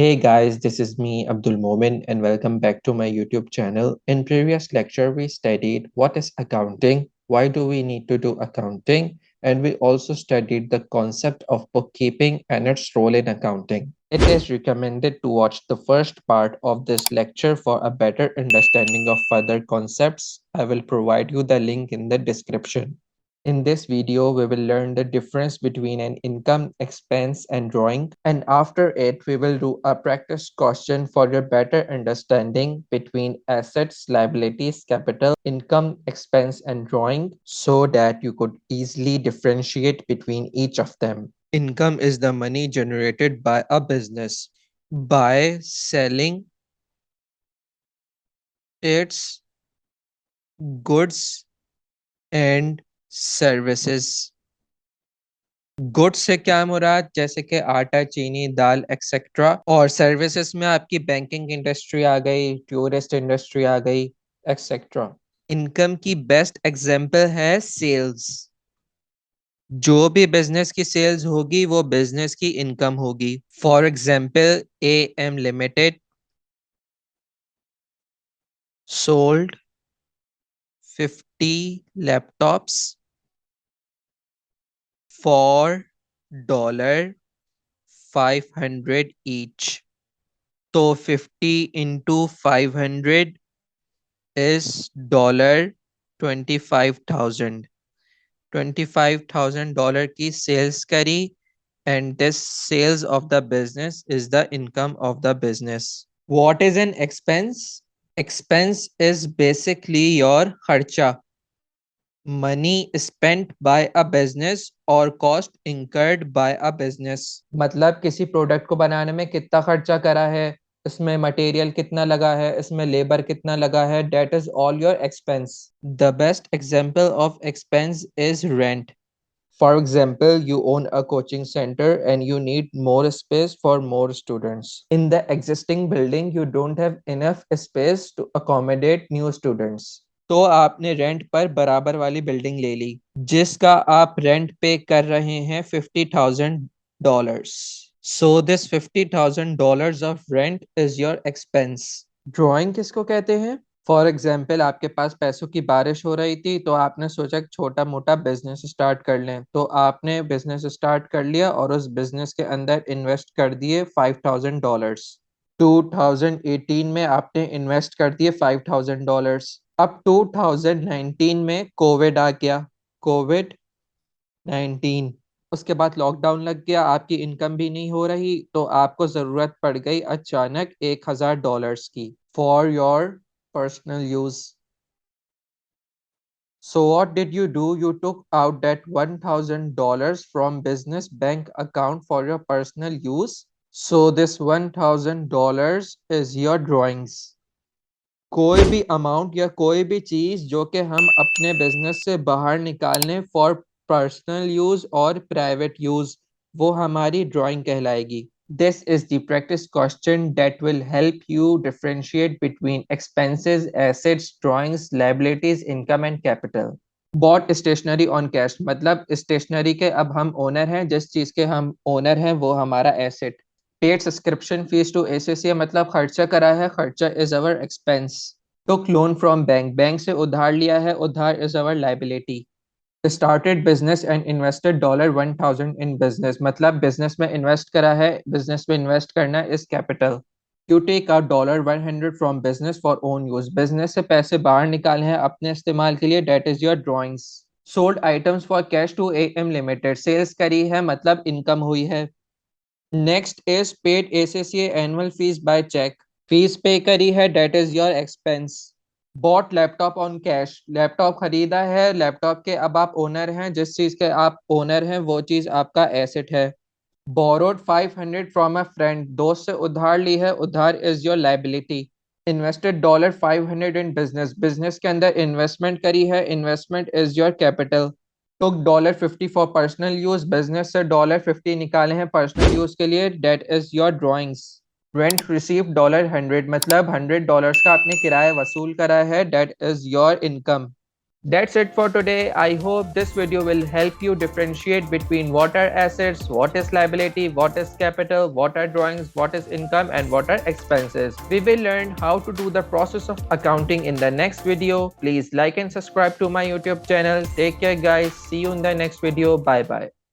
Hey guys, this is me, Abdul Momin, and welcome back to my YouTube channel. In previous lecture, we studied what is accounting, why do we need to do accounting, and we also studied the concept of bookkeeping and its role in accounting. It is recommended to watch the first part of this lecture for a better understanding of further concepts. I will provide you the link in the description. In this video, we will learn the difference between an income, expense, and drawing. And after it, we will do a practice question for your better understanding between assets, liabilities, capital, income, expense, and drawing so that you could easily differentiate between each of them. Income is the money generated by a business by selling its goods and services. Goods से क्या मुराद जैसे कि आटा चीनी दाल etcetera और services में आपकी banking industry आ गई टूरिस्ट इंडस्ट्री आ गई एक्सेट्रा इनकम की बेस्ट एग्जांपल है सेल्स जो भी बिजनेस की सेल्स होगी वो बिजनेस की इनकम होगी for example M limited sold 50 laptops for $500 each. तो 50 into 500 is $25,000. $25,000 की sales करी and this sales of the business is the income of the business. What is an expense? Expense is basically your खर्चा. Money spent by a business or cost incurred by a business. मतलब किसी product को बनाने में कितना खर्चा करा है इसमें मटेरियल कितना लगा है इसमें लेबर कितना लगा है that is all your expense. The best example of expense is rent. For example, you own a coaching center and you need more space for more students. In the existing building, you don't have enough space to accommodate new students. तो आपने rent पर बराबर वाली building ले ली जिसका आप rent पे कर रहे हैं $50,000. So this $50,000 of rent is your expense. Drawing किसको कहते हैं? फॉर एग्जाम्पल आपके पास पैसों की बारिश हो रही थी तो आपने सोचा कि छोटा मोटा बिजनेस स्टार्ट कर लें तो आपने बिजनेस स्टार्ट कर लिया और उस बिजनेस के अंदर इन्वेस्ट कर दिए $5,000. 2018 में आपने इन्वेस्ट कर दिए $5,000. अब 2019 में कोविड आ गया कोविड 19 उसके बाद लॉकडाउन लग गया आपकी इनकम भी नहीं हो रही तो आपको जरूरत पड़ गई अचानक $1,000 की for your personal use. So what did you do? You took out that $1,000 from business bank account for your personal use. So this $1,000 is your drawings. कोई भी अमाउंट या कोई भी चीज जो कि हम अपने बिजनेस से बाहर निकालने फॉर पर्सनल यूज और प्राइवेट यूज वो हमारी ड्राइंग कहलाएगी. This is the practice question that will help you differentiate between expenses, assets, drawings, liabilities, income and capital. Bought stationery on cash मतलब stationery के अब हम ओनर हैं जिस चीज के हम ओनर हैं वो हमारा asset. Paid subscription fees to ACCA मतलब खर्चा करा है खर्चा is our expense. Took loan from bank bank से उधार लिया है उधार is our liability. Started business and invested $1,000 in business मतलब बिजनेस में इन्वेस्ट करा है बिजनेस में इन्वेस्ट करना इस capital. You take out $100 from business for own use business से पैसे बाहर निकाले हैं अपने इस्तेमाल के लिए that is your drawings. Sold items for cash to AM Limited sales करी है मतलब इनकम हुई है. Next is paid ACCA annual fees by check fees pay करी है that is your expense. Bought laptop on cash laptop खरीदा है laptop के अब आप ओनर हैं जिस चीज के आप ओनर हैं वो चीज आपका एसेट है. बोरोड 500 फ्रॉम अ फ्रेंड दोस्त से उधार ली है उधार is your liability. Invested $500 in business business के अंदर इन्वेस्टमेंट करी है investment is your capital. Took $50 for personal use business से $50 निकाले हैं पर्सनल यूज के लिए that is your drawings. Rent receive $100 मतलब $100 का आपने किराया वसूल करा है that is your income. That's it for today. I hope this video will help you differentiate between what are assets, what is liability, what is capital, what are drawings, what is income, and what are expenses. We will learn how to do the process of accounting in the next video. Please like and subscribe to my YouTube channel. Take care guys. See you in the next video. Bye bye.